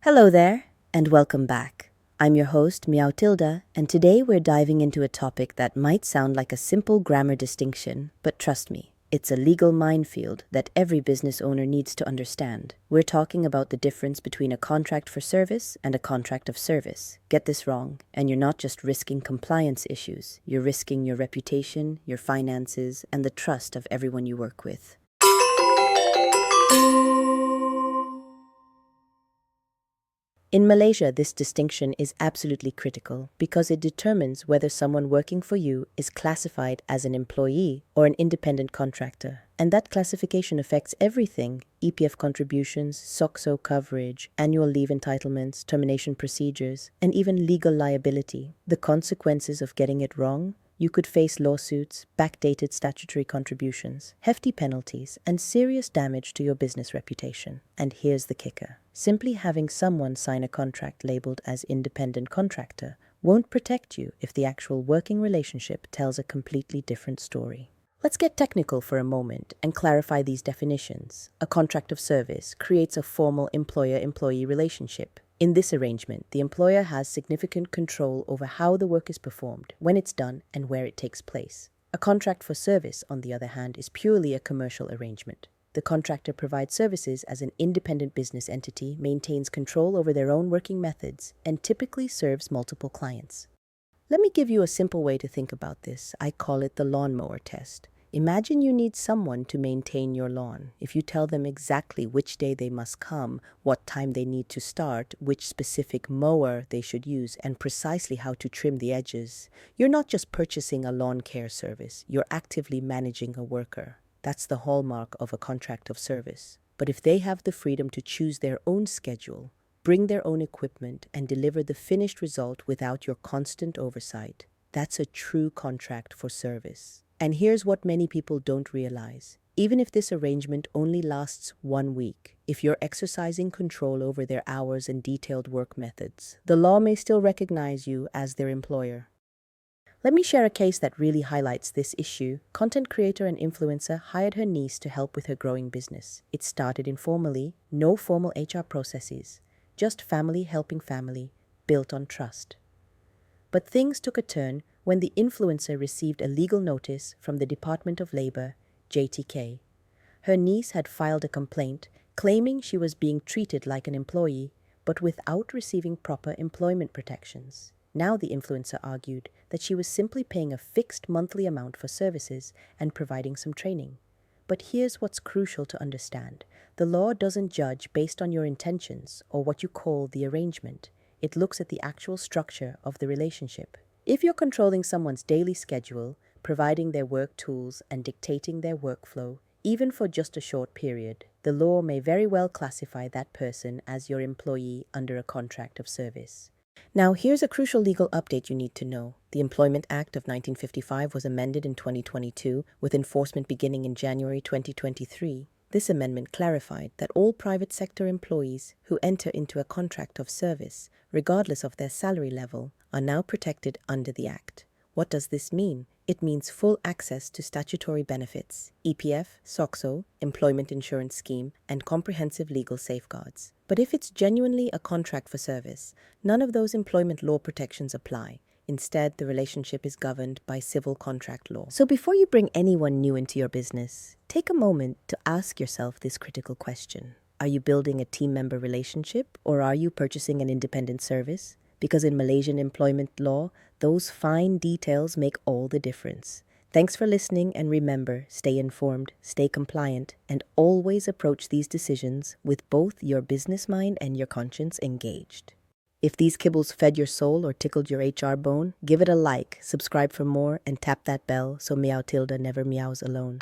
Hello there, and welcome back. I'm your host, Meow Tilda, and today we're diving into a topic that might sound like a simple grammar distinction, but trust me, it's a legal minefield that every business owner needs to understand. We're talking about the difference between a contract for service and a contract of service. Get this wrong, and you're not just risking compliance issues, you're risking your reputation, your finances, and the trust of everyone you work with. In Malaysia, this distinction is absolutely critical because it determines whether someone working for you is classified as an employee or an independent contractor. And that classification affects everything: EPF contributions, SOCSO coverage, annual leave entitlements, termination procedures, and even legal liability. The consequences of getting it wrong: you could face lawsuits, backdated statutory contributions, hefty penalties, and serious damage to your business reputation. And here's the kicker: simply having someone sign a contract labeled as independent contractor won't protect you if the actual working relationship tells a completely different story. Let's get technical for a moment and clarify these definitions. A contract of service creates a formal employer-employee relationship. In this arrangement, the employer has significant control over how the work is performed, when it's done, and where it takes place. A contract for service, on the other hand, is purely a commercial arrangement. The contractor provides services as an independent business entity, maintains control over their own working methods, and typically serves multiple clients. Let me give you a simple way to think about this. I call it the lawnmower test. Imagine you need someone to maintain your lawn. If you tell them exactly which day they must come, what time they need to start, which specific mower they should use, and precisely how to trim the edges, you're not just purchasing a lawn care service, you're actively managing a worker. That's the hallmark of a contract of service. But if they have the freedom to choose their own schedule, bring their own equipment, and deliver the finished result without your constant oversight, that's a true contract for service. And here's what many people don't realize. Even if this arrangement only lasts 1 week, if you're exercising control over their hours and detailed work methods, the law may still recognize you as their employer. Let me share a case that really highlights this issue. Content creator and influencer hired her niece to help with her growing business. It started informally, no formal HR processes, just family helping family, built on trust. But things took a turn when the influencer received a legal notice from the Department of Labor, JTK. Her niece had filed a complaint claiming she was being treated like an employee, but without receiving proper employment protections. Now the influencer argued that she was simply paying a fixed monthly amount for services and providing some training. But here's what's crucial to understand. The law doesn't judge based on your intentions or what you call the arrangement. It looks at the actual structure of the relationship. If you're controlling someone's daily schedule, providing their work tools, and dictating their workflow, even for just a short period, the law may very well classify that person as your employee under a contract of service. Now, here's a crucial legal update you need to know. The Employment Act of 1955 was amended in 2022, with enforcement beginning in January 2023. This amendment clarified that all private sector employees who enter into a contract of service, regardless of their salary level, are now protected under the Act. What does this mean? It means full access to statutory benefits, EPF, SOCSO, Employment Insurance Scheme, and comprehensive legal safeguards. But if it's genuinely a contract for service, none of those employment law protections apply. Instead, the relationship is governed by civil contract law. So before you bring anyone new into your business, take a moment to ask yourself this critical question. Are you building a team member relationship, or are you purchasing an independent service? Because in Malaysian employment law, those fine details make all the difference. Thanks for listening, and remember, stay informed, stay compliant, and always approach these decisions with both your business mind and your conscience engaged. If these kibbles fed your soul or tickled your HR bone, give it a like, subscribe for more, and tap that bell so Meow Tilda never meows alone.